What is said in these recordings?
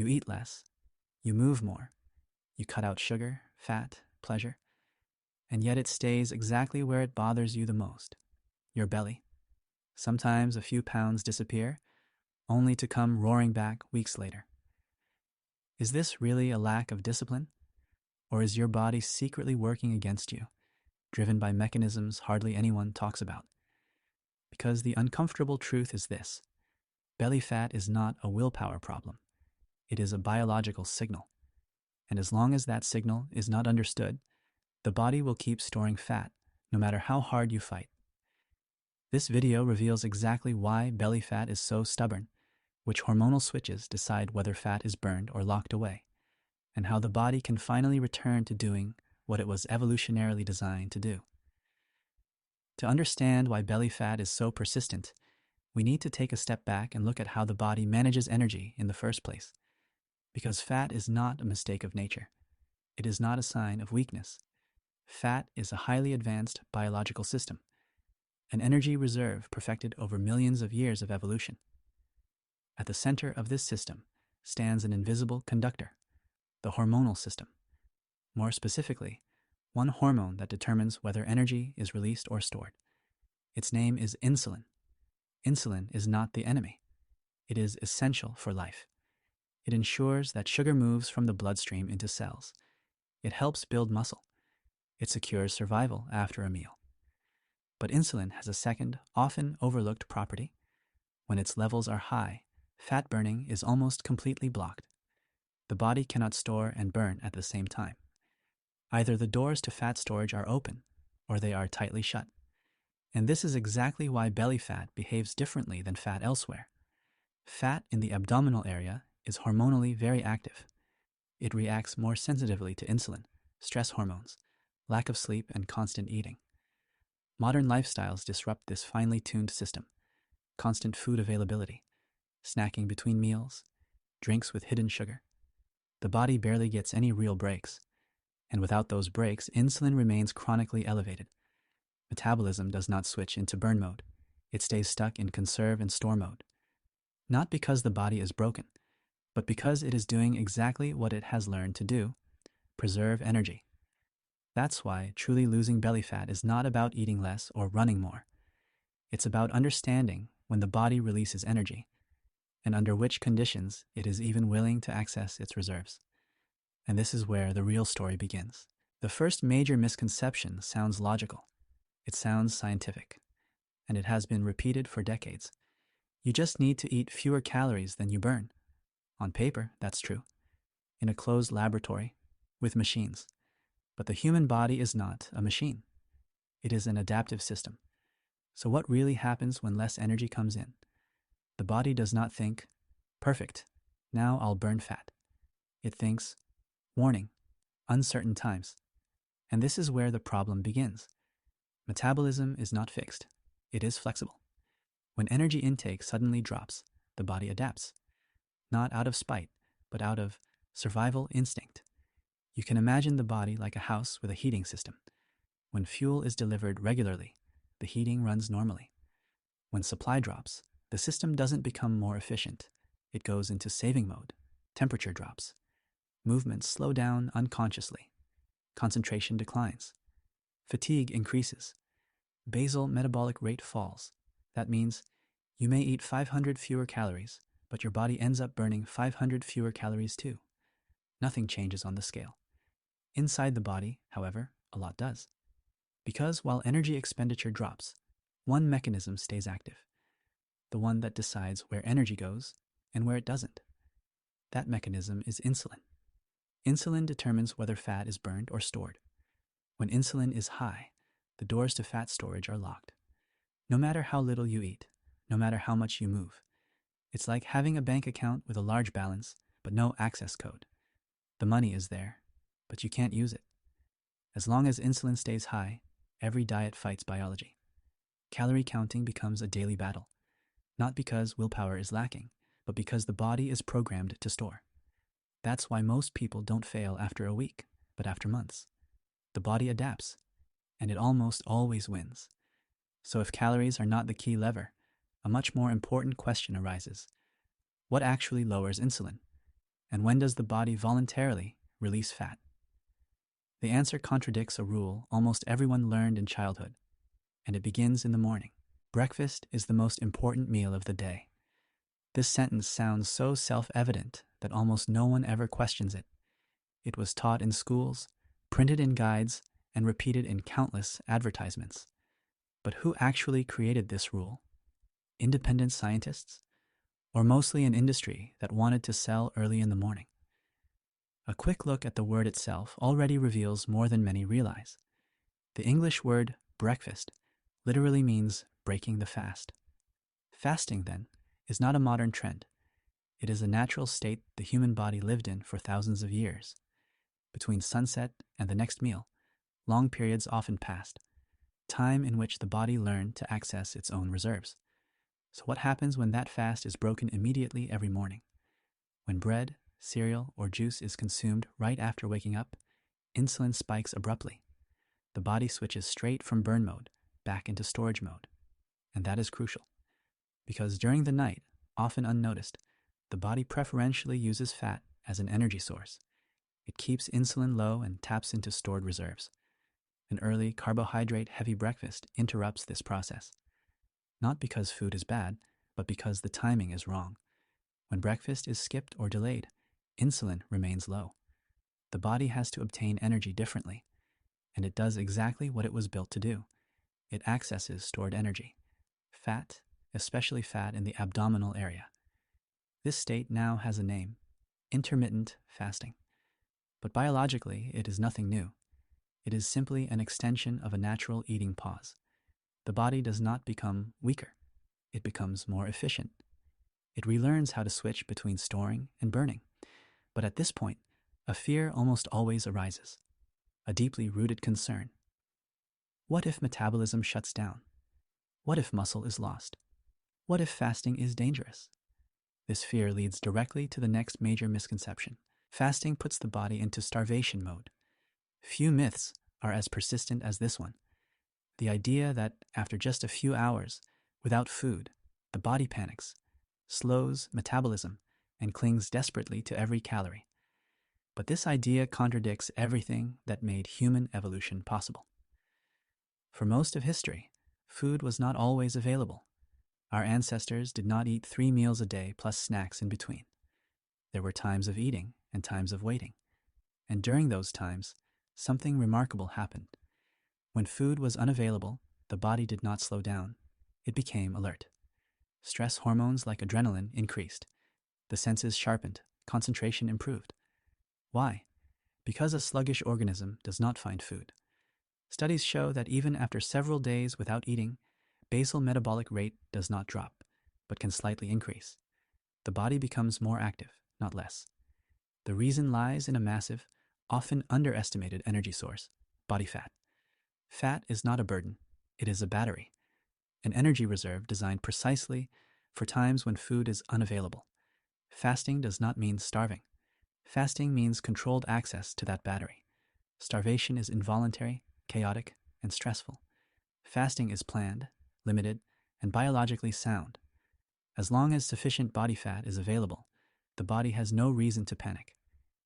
You eat less, you move more, you cut out sugar, fat, pleasure, and yet it stays exactly where it bothers you the most, your belly. Sometimes a few pounds disappear, only to come roaring back weeks later. Is this really a lack of discipline? Or is your body secretly working against you, driven by mechanisms hardly anyone talks about? Because the uncomfortable truth is this: belly fat is not a willpower problem. It is a biological signal. And as long as that signal is not understood, the body will keep storing fat, no matter how hard you fight. This video reveals exactly why belly fat is so stubborn, which hormonal switches decide whether fat is burned or locked away, and how the body can finally return to doing what it was evolutionarily designed to do. To understand why belly fat is so persistent, we need to take a step back and look at how the body manages energy in the first place. Because fat is not a mistake of nature. It is not a sign of weakness. Fat is a highly advanced biological system, an energy reserve perfected over millions of years of evolution. At the center of this system stands an invisible conductor, the hormonal system. More specifically, one hormone that determines whether energy is released or stored. Its name is insulin. Insulin is not the enemy. It is essential for life. It ensures that sugar moves from the bloodstream into cells. It helps build muscle. It secures survival after a meal. But insulin has a second, often overlooked property. When its levels are high, fat burning is almost completely blocked. The body cannot store and burn at the same time. Either the doors to fat storage are open, or they are tightly shut. And this is exactly why belly fat behaves differently than fat elsewhere. Fat in the abdominal area is hormonally very active. It reacts more sensitively to insulin, stress hormones, lack of sleep, and constant eating. Modern lifestyles disrupt this finely tuned system. Constant food availability, snacking between meals, drinks with hidden sugar. The body barely gets any real breaks. And without those breaks, insulin remains chronically elevated. Metabolism does not switch into burn mode. It stays stuck in conserve and store mode. Not because the body is broken, but because it is doing exactly what it has learned to do: preserve energy. That's why truly losing belly fat is not about eating less or running more. It's about understanding when the body releases energy, and under which conditions it is even willing to access its reserves. And this is where the real story begins. The first major misconception sounds logical. It sounds scientific, and it has been repeated for decades. You just need to eat fewer calories than you burn. On paper, that's true. In a closed laboratory, with machines. But the human body is not a machine. It is an adaptive system. So what really happens when less energy comes in? The body does not think, perfect, now I'll burn fat. It thinks, warning, uncertain times. And this is where the problem begins. Metabolism is not fixed. It is flexible. When energy intake suddenly drops, the body adapts. Not out of spite, but out of survival instinct. You can imagine the body like a house with a heating system. When fuel is delivered regularly, the heating runs normally. When supply drops, the system doesn't become more efficient. It goes into saving mode. Temperature drops. Movements slow down unconsciously. Concentration declines. Fatigue increases. Basal metabolic rate falls. That means you may eat 500 fewer calories, but your body ends up burning 500 fewer calories too. Nothing changes on the scale. Inside the body, however, a lot does. Because while energy expenditure drops, one mechanism stays active. The one that decides where energy goes and where it doesn't. That mechanism is insulin. Insulin determines whether fat is burned or stored. When insulin is high, the doors to fat storage are locked. No matter how little you eat, no matter how much you move. It's like having a bank account with a large balance, but no access code. The money is there, but you can't use it. As long as insulin stays high, every diet fights biology. Calorie counting becomes a daily battle, not because willpower is lacking, but because the body is programmed to store. That's why most people don't fail after a week, but after months. The body adapts, and it almost always wins. So if calories are not the key lever, a much more important question arises. What actually lowers insulin? And when does the body voluntarily release fat? The answer contradicts a rule almost everyone learned in childhood, and it begins in the morning. Breakfast is the most important meal of the day. This sentence sounds so self-evident that almost no one ever questions it. It was taught in schools, printed in guides, and repeated in countless advertisements. But who actually created this rule? Independent scientists? Or mostly an industry that wanted to sell early in the morning? A quick look at the word itself already reveals more than many realize. The English word breakfast literally means breaking the fast. Fasting, then, is not a modern trend. It is a natural state the human body lived in for thousands of years. Between sunset and the next meal, long periods often passed, time in which the body learned to access its own reserves. So what happens when that fast is broken immediately every morning? When bread, cereal, or juice is consumed right after waking up, insulin spikes abruptly. The body switches straight from burn mode back into storage mode. And that is crucial, because during the night, often unnoticed, the body preferentially uses fat as an energy source. It keeps insulin low and taps into stored reserves. An early carbohydrate-heavy breakfast interrupts this process. Not because food is bad, but because the timing is wrong. When breakfast is skipped or delayed, insulin remains low. The body has to obtain energy differently, and it does exactly what it was built to do. It accesses stored energy, fat, especially fat in the abdominal area. This state now has a name: intermittent fasting. But biologically, it is nothing new. It is simply an extension of a natural eating pause. The body does not become weaker. It becomes more efficient. It relearns how to switch between storing and burning. But at this point, a fear almost always arises, a deeply rooted concern. What if metabolism shuts down? What if muscle is lost? What if fasting is dangerous? This fear leads directly to the next major misconception. Fasting puts the body into starvation mode. Few myths are as persistent as this one. The idea that after just a few hours without food, the body panics, slows metabolism, and clings desperately to every calorie. But this idea contradicts everything that made human evolution possible. For most of history, food was not always available. Our ancestors did not eat 3 meals a day plus snacks in between. There were times of eating and times of waiting. And during those times, something remarkable happened. When food was unavailable, the body did not slow down. It became alert. Stress hormones like adrenaline increased. The senses sharpened. Concentration improved. Why? Because a sluggish organism does not find food. Studies show that even after several days without eating, basal metabolic rate does not drop, but can slightly increase. The body becomes more active, not less. The reason lies in a massive, often underestimated energy source: body fat. Fat is not a burden, it is a battery, an energy reserve designed precisely for times when food is unavailable. Fasting does not mean starving. Fasting means controlled access to that battery. Starvation is involuntary, chaotic, and stressful. Fasting is planned, limited, and biologically sound. As long as sufficient body fat is available, the body has no reason to panic.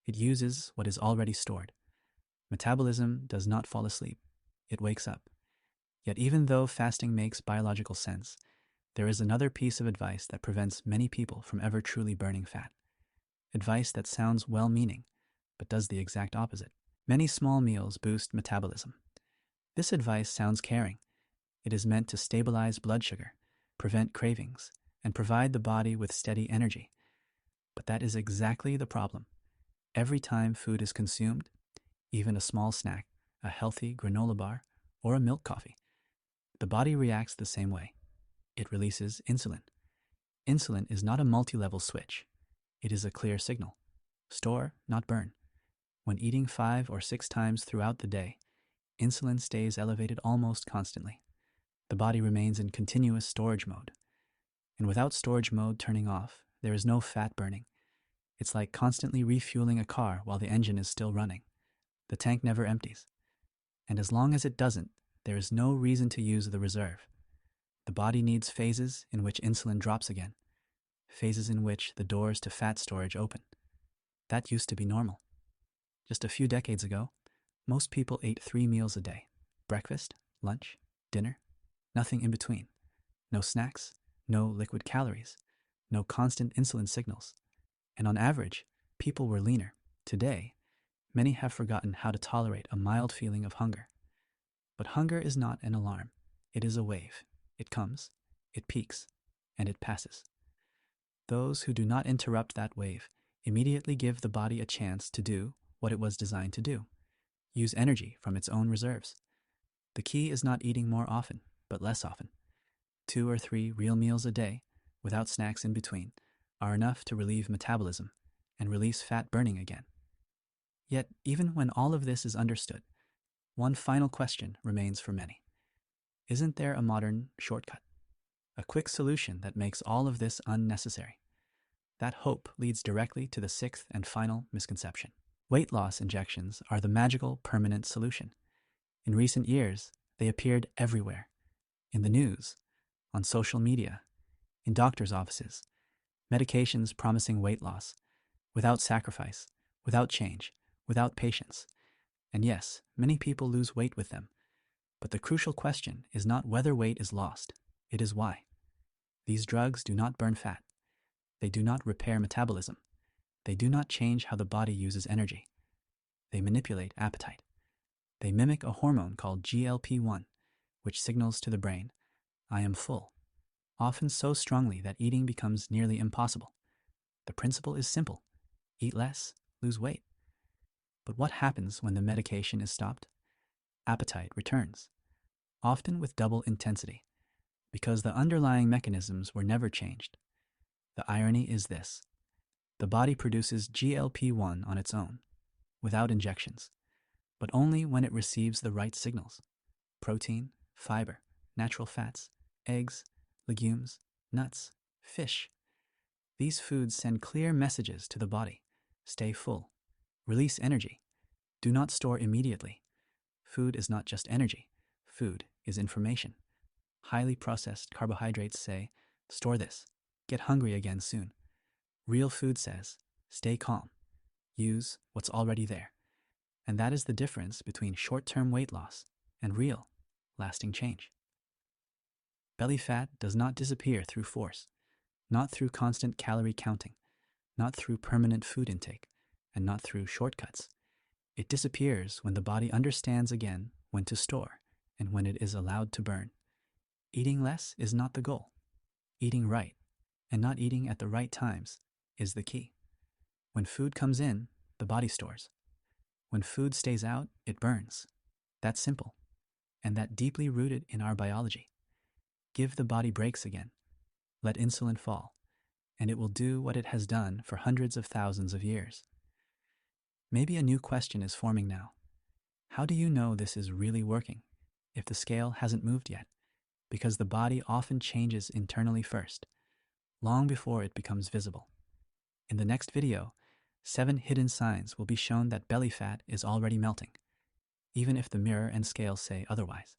It uses what is already stored. Metabolism does not fall asleep. It wakes up. Yet even though fasting makes biological sense, there is another piece of advice that prevents many people from ever truly burning fat. Advice that sounds well-meaning, but does the exact opposite. Many small meals boost metabolism. This advice sounds caring. It is meant to stabilize blood sugar, prevent cravings, and provide the body with steady energy. But that is exactly the problem. Every time food is consumed, even a small snack, a healthy granola bar, or a milk coffee, the body reacts the same way. It releases insulin. Insulin is not a multi-level switch. It is a clear signal. Store, not burn. When eating 5 or 6 times throughout the day, insulin stays elevated almost constantly. The body remains in continuous storage mode. And without storage mode turning off, there is no fat burning. It's like constantly refueling a car while the engine is still running. The tank never empties. And as long as it doesn't, there is no reason to use the reserve. The body needs phases in which insulin drops again, phases in which the doors to fat storage open. That used to be normal. Just a few decades ago, most people ate 3 meals a day: breakfast, lunch, dinner, nothing in between. No snacks, no liquid calories, no constant insulin signals. And on average, people were leaner. Today, many have forgotten how to tolerate a mild feeling of hunger. But hunger is not an alarm. It is a wave. It comes, it peaks, and it passes. Those who do not interrupt that wave immediately give the body a chance to do what it was designed to do: use energy from its own reserves. The key is not eating more often, but less often. 2 or 3 real meals a day, without snacks in between, are enough to relieve metabolism and release fat burning again. Yet, even when all of this is understood, one final question remains for many. Isn't there a modern shortcut? A quick solution that makes all of this unnecessary? That hope leads directly to the 6th and final misconception. Weight loss injections are the magical permanent solution. In recent years, they appeared everywhere. In the news, on social media, in doctors' offices. Medications promising weight loss, without sacrifice, without change, without patience. And yes, many people lose weight with them. But the crucial question is not whether weight is lost, it is why. These drugs do not burn fat. They do not repair metabolism. They do not change how the body uses energy. They manipulate appetite. They mimic a hormone called GLP-1, which signals to the brain, "I am full," often so strongly that eating becomes nearly impossible. The principle is simple: eat less, lose weight. But what happens when the medication is stopped? Appetite returns, often with double intensity, because the underlying mechanisms were never changed. The irony is this: the body produces GLP-1 on its own, without injections, but only when it receives the right signals: protein, fiber, natural fats, eggs, legumes, nuts, fish. These foods send clear messages to the body: stay full, release energy, do not store immediately. Food is not just energy. Food is information. Highly processed carbohydrates say, store this, get hungry again soon. Real food says, stay calm, use what's already there. And that is the difference between short-term weight loss and real, lasting change. Belly fat does not disappear through force, not through constant calorie counting, not through permanent food intake, and not through shortcuts. It disappears when the body understands again when to store and when it is allowed to burn. Eating less is not the goal. Eating right, and not eating at the right times, is the key. When food comes in, the body stores. When food stays out, it burns. That's simple, and that deeply rooted in our biology. Give the body breaks again. Let insulin fall, and it will do what it has done for hundreds of thousands of years. Maybe a new question is forming now. How do you know this is really working if the scale hasn't moved yet? Because the body often changes internally first, long before it becomes visible. In the next video, 7 hidden signs will be shown that belly fat is already melting, even if the mirror and scale say otherwise.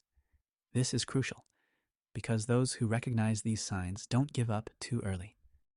This is crucial, because those who recognize these signs don't give up too early.